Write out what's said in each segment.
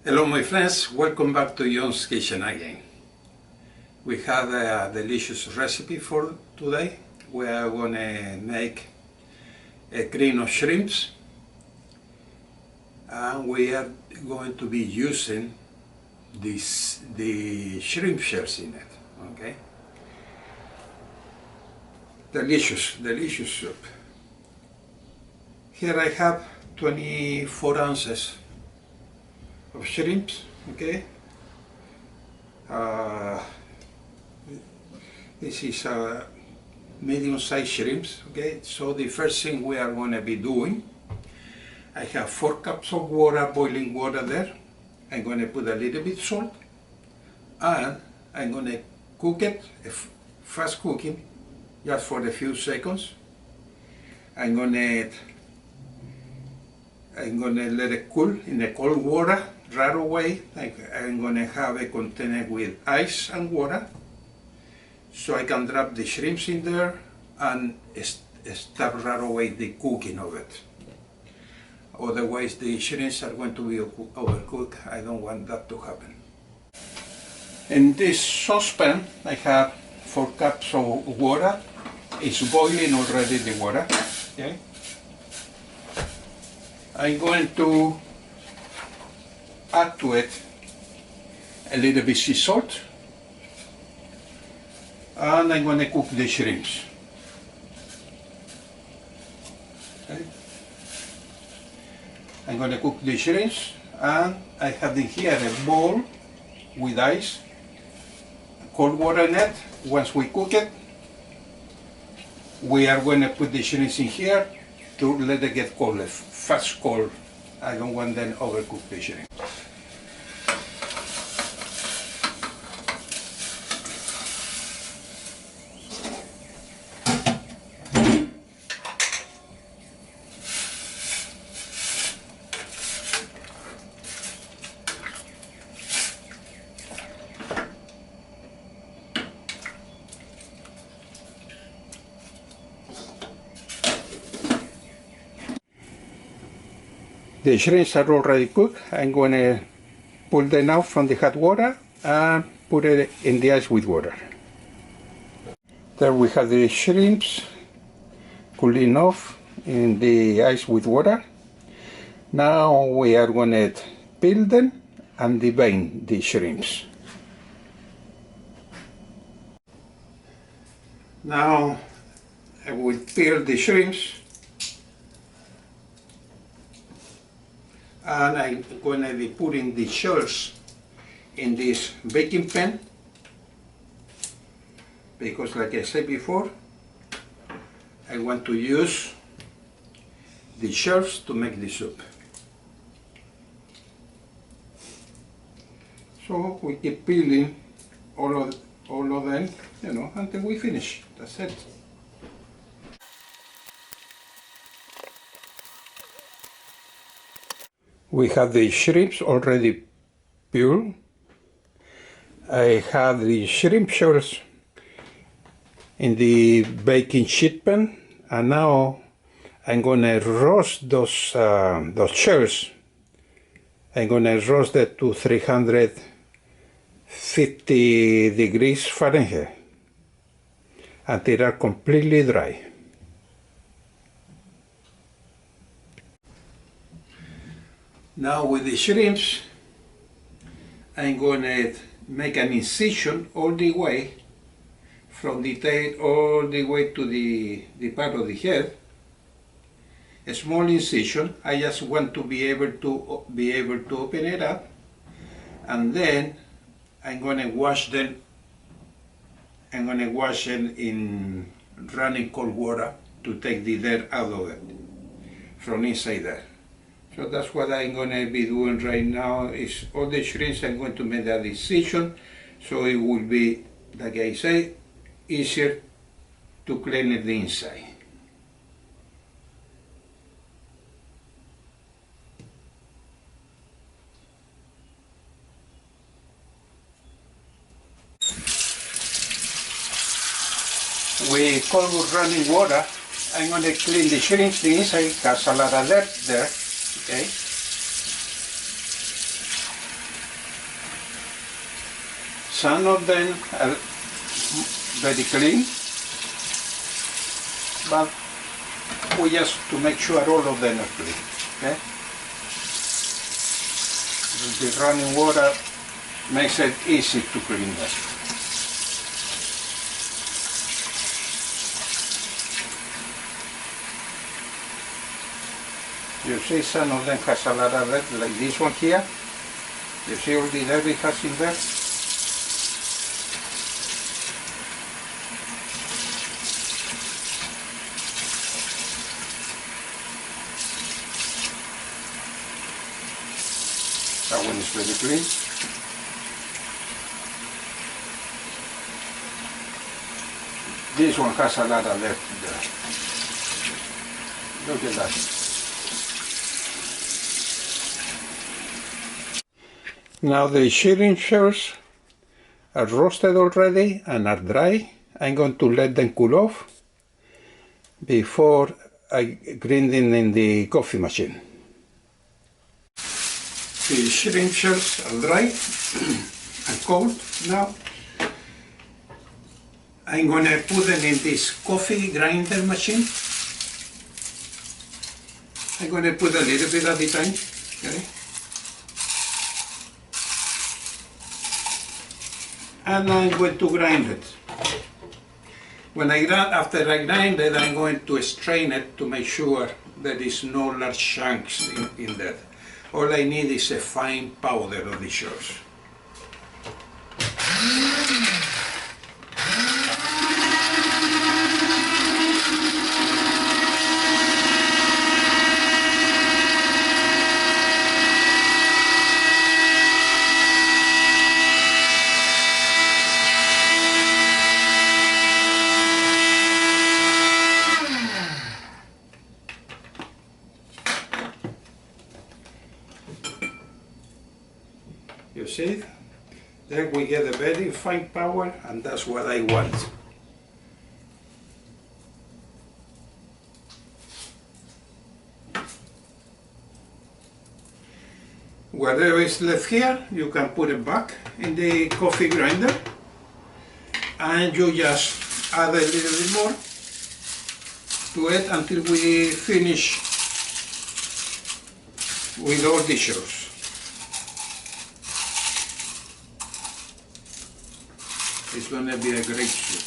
Hello my friends, welcome back to John's Kitchen again. We have a delicious recipe for today. We are going to make a cream of shrimps, and we are going to be using the shrimp shells in it. Okay, delicious soup. Here I have 24 ounces of shrimps. Okay, this is a medium-sized shrimps. Okay, so the first thing we are going to be doing, I have 4 cups of water, boiling water there. I'm going to put a little bit salt, and I'm going to cook it, fast cooking, just for a few seconds. I'm going to let it cool in the cold water right away. I'm going to have a container with ice and water, so I can drop the shrimps in there and start right away the cooking of it. Otherwise the shrimps are going to be overcooked. I don't want that to happen. In this saucepan I have 4 cups of water. It's boiling already, the water. Okay. I'm going to add to it a little bit sea salt, and I'm going to cook the shrimps. Okay. I'm going to cook the shrimps, and I have in here a bowl with ice, cold water in it. Once we cook it, we are going to put the shrimps in here to let it get cold, fast cold. I don't want them overcooked the shrimp. The shrimps are already cooked. I'm going to pull them out from the hot water and put it in the ice with water. There we have the shrimps cooling off in the ice with water. Now we are going to peel them and devein the shrimps. Now I will peel the shrimps, and I'm going to be putting the shells in this baking pan, because like I said before, I want to use the shells to make the soup. So we keep peeling all of them, until we finish. That's it. We have the shrimps already peeled. I have the shrimp shells in the baking sheet pan, and now I'm going to roast those shells. I'm going to roast it to 350 degrees Fahrenheit until they are completely dry. Now with the shrimps, I'm going to make an incision all the way from the tail all the way to the part of the head. A small incision. I just want to be able to open it up, and then I'm going to wash them. I'm going to wash them in running cold water to take the dirt out of it from inside there. So that's what I'm going to be doing right now. Is all the shrimps I'm going to make that incision, so it will be, like I say, easier to clean it the inside. With cold running water, I'm going to clean the shrimps. The inside has a lot of dirt there. Okay. Some of them are very clean, but we just to make sure all of them are clean. Okay? The running water makes it easy to clean them. You see some of them has a lot of dirt, like this one here. You see all the dirt it has in there? That one is very clean. This one has a lot of dirt there. Look at that. Now the shrimp shells are roasted already and are dry. I'm going to let them cool off before I grind them in the coffee machine. The shrimp shells are dry and cold now. I'm going to put them in this coffee grinder machine. I'm going to put a little bit at a time. Okay? And I'm going to grind it. After I grind it, I'm going to strain it to make sure there is no large chunks in that. All I need is a fine powder of the shells. You see? Then we get a very fine powder, and that's what I want. Whatever is left here, you can put it back in the coffee grinder, and you just add a little bit more to it until we finish with all the shells. It's going to be a great soup.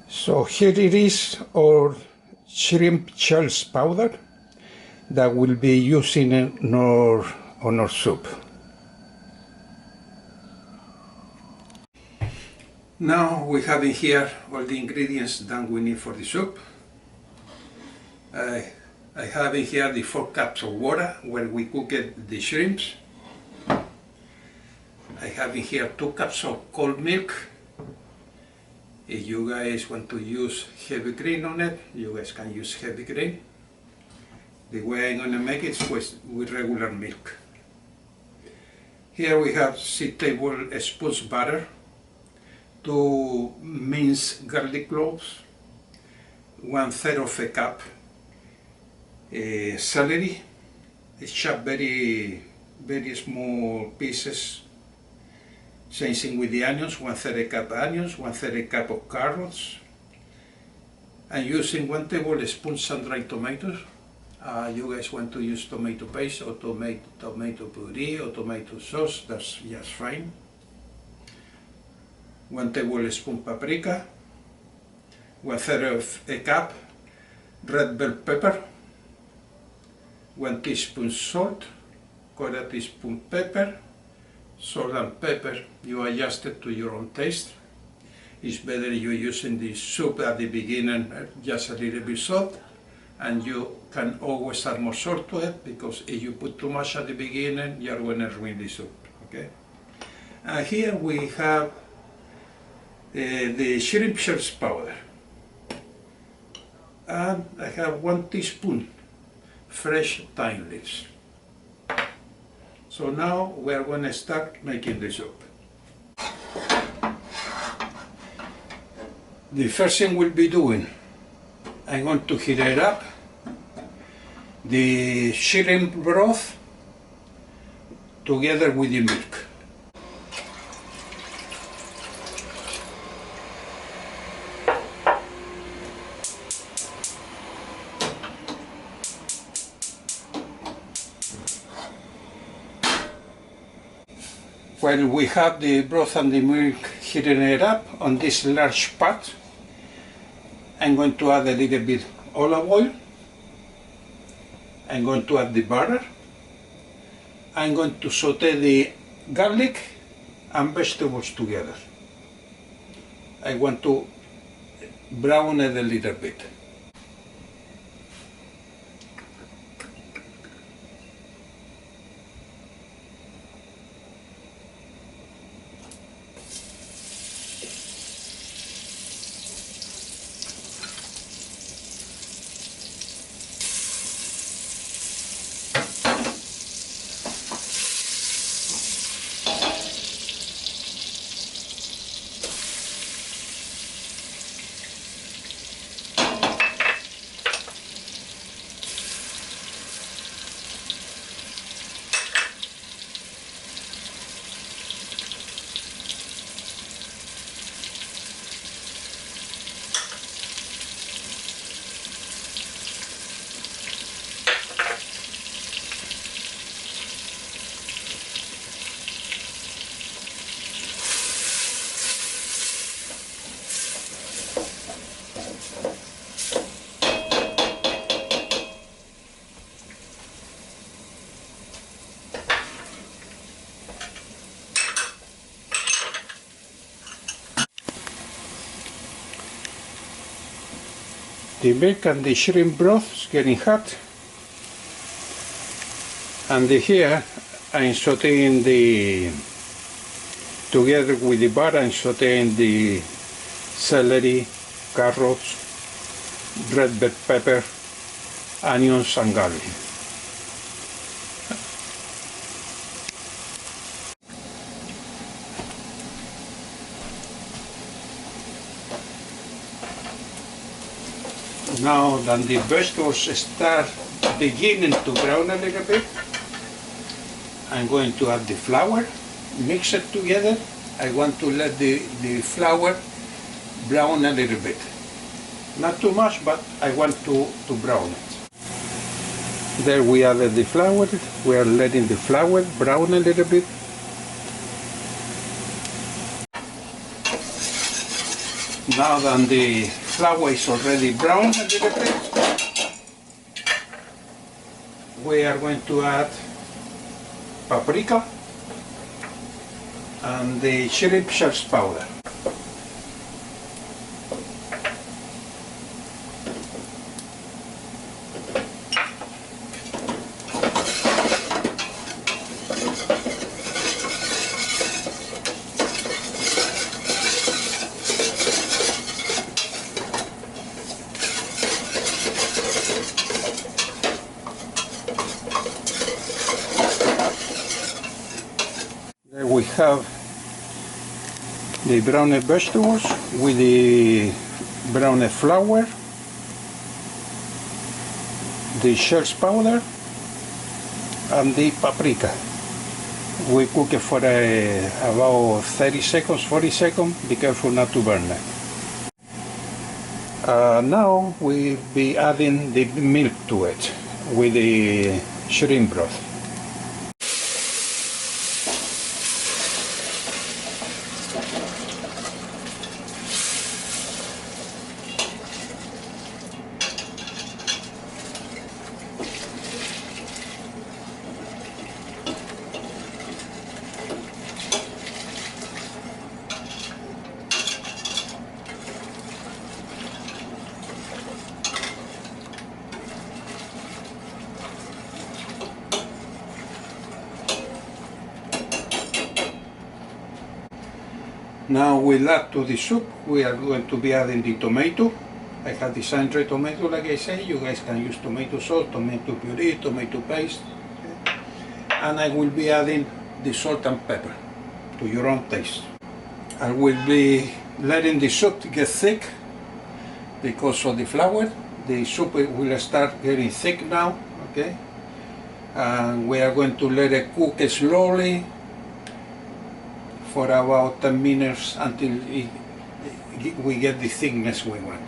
So here it is, our shrimp shells powder that we'll be using on our soup. Now we have in here all the ingredients that we need for the soup. I have in here the 4 cups of water where we cook the shrimps. I have in here 2 cups of cold milk. If you guys want to use heavy cream on it, you guys can use heavy cream. The way I'm going to make it is with regular milk. Here we have 6 tablespoons butter, 2 minced garlic cloves, 1/3 of a cup celery. It's chopped very small pieces. Same thing with the onions, 1/3 a cup onions, 1/3 a cup of carrots. I'm using 1 tablespoon sun-dried tomatoes. You guys want to use tomato paste or tomato puree or tomato sauce, that's just fine. 1 tablespoon paprika, 1/3 of a cup red bell pepper, 1 teaspoon salt, 1/4 teaspoon pepper. Salt and pepper, you adjust it to your own taste. It's better you using the soup at the beginning, just a little bit salt, and you can always add more salt to it, because if you put too much at the beginning, you're going to ruin the soup. Okay. And here we have the shrimp shells powder, and I have 1 teaspoon fresh thyme leaves. So now we're going to start making the soup. The first thing we'll be doing I'm going to heat it up. The shrimp broth together with the milk. While we have the broth and the milk heating it up on this large pot, I'm going to add a little bit olive oil. I'm going to add the butter. I'm going to saute the garlic and vegetables together. I want to brown it a little bit. The milk and the shrimp broth is getting hot, and here I'm sauteing together with the butter, I'm sauteing the celery, carrots, red bell pepper, onions and garlic. Now that the vegetables start beginning to brown a little bit, I'm going to add the flour, mix it together. I want to let the flour brown a little bit. Not too much, but I want to brown it. There we added the flour. We are letting the flour brown a little bit. Now that the flour is already brown a little bit, we are going to add paprika and the shrimp shells powder. There we have the browned vegetables with the browned flour, the shells powder and the paprika. We cook it for about 30 seconds, 40 seconds. Be careful not to burn it. Now we'll be adding the milk to it with the shrimp broth. Now we'll add to the soup, we are going to be adding the tomato. I have the sun-dried tomato, like I say. You guys can use tomato sauce, tomato puree, tomato paste. And I will be adding the salt and pepper to your own taste. I will be letting the soup get thick because of the flour, the soup will start getting thick now, okay? And we are going to let it cook slowly for about 10 minutes until we get the thickness we want.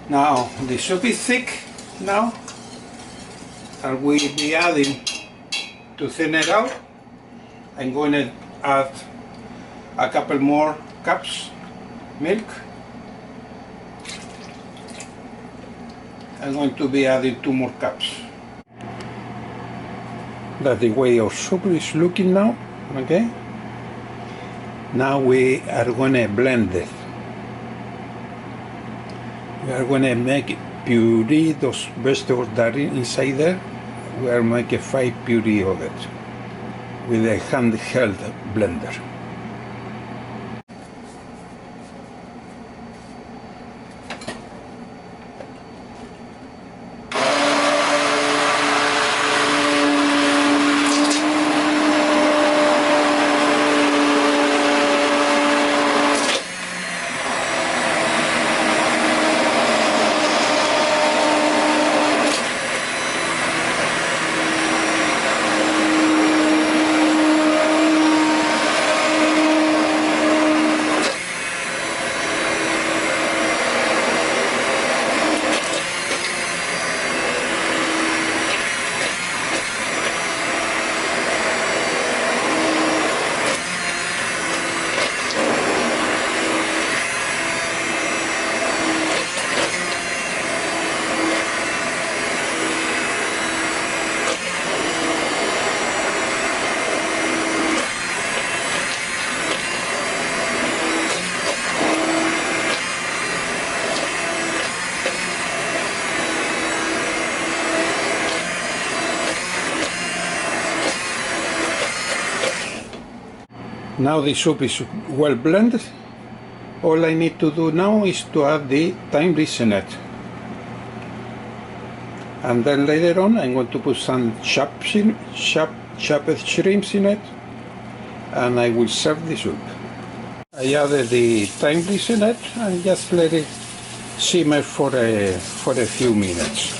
Now the soup is thick now, and we'll be adding, to thin it out, I'm going to add a couple more cups milk. I'm going to be adding 2 more cups. That's the way our soup is looking now, okay? Now we are going to blend it. We are going to make puree those vegetables that are inside there. We are making 5 puree of it with a handheld blender. Now the soup is well blended. All I need to do now is to add the thyme in it. And then later on I'm going to put some chopped shrimps in it, and I will serve the soup. I added the thyme in it and just let it simmer for a few minutes.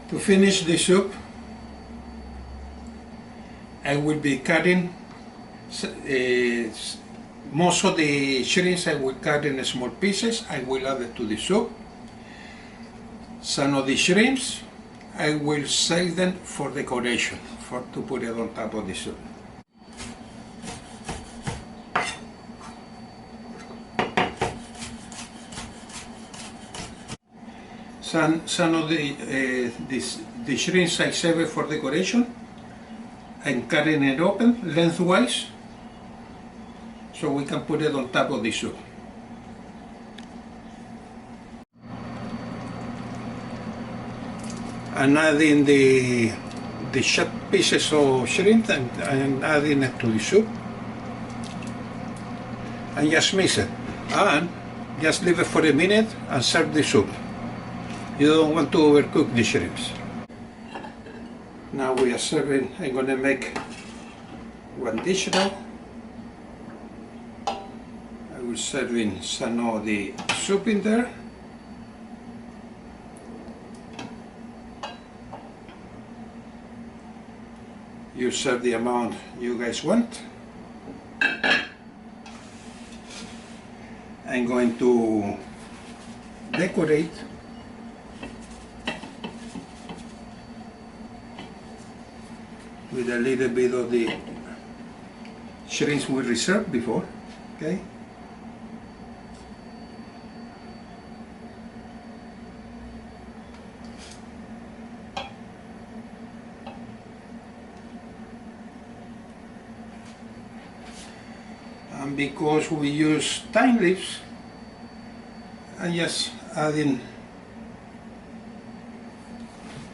To finish the soup, I will be cutting most of the shrimps. I will cut in small pieces. I will add it to the soup. Some of the shrimps I will save them for decoration, to put it on top of the soup. Some of the shrimps I save it for decoration. I'm cutting it open lengthwise so we can put it on top of the soup. I'm adding the short pieces of shrimp and adding it to the soup, and just mix it, and just leave it for a minute and serve the soup. You don't want to overcook the shrimps. Now we are serving. I'm going to make one dish now. I will serve in some of the soup in there. You serve the amount you guys want. I'm going to decorate with a little bit of the shrimps we reserved before. Okay. And because we use thyme leaves, I'm just adding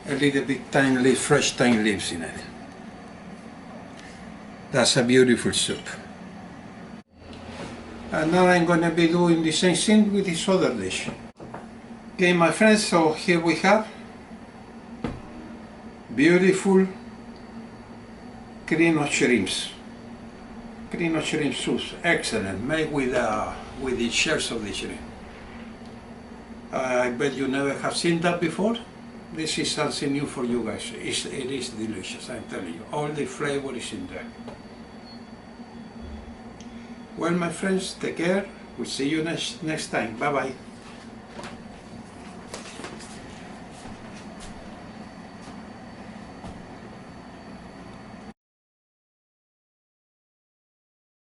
a little bit thyme leaf, fresh thyme leaves in it. That's a beautiful soup. And now I'm going to be doing the same thing with this other dish. Okay, my friends, so here we have beautiful cream of shrimps. Cream of shrimp soup, excellent, made with the shells of the shrimp. I bet you never have seen that before. This is something new for you guys. It is delicious, I'm telling you. All the flavor is in there. Well, my friends, take care. We'll see you next time. Bye-bye.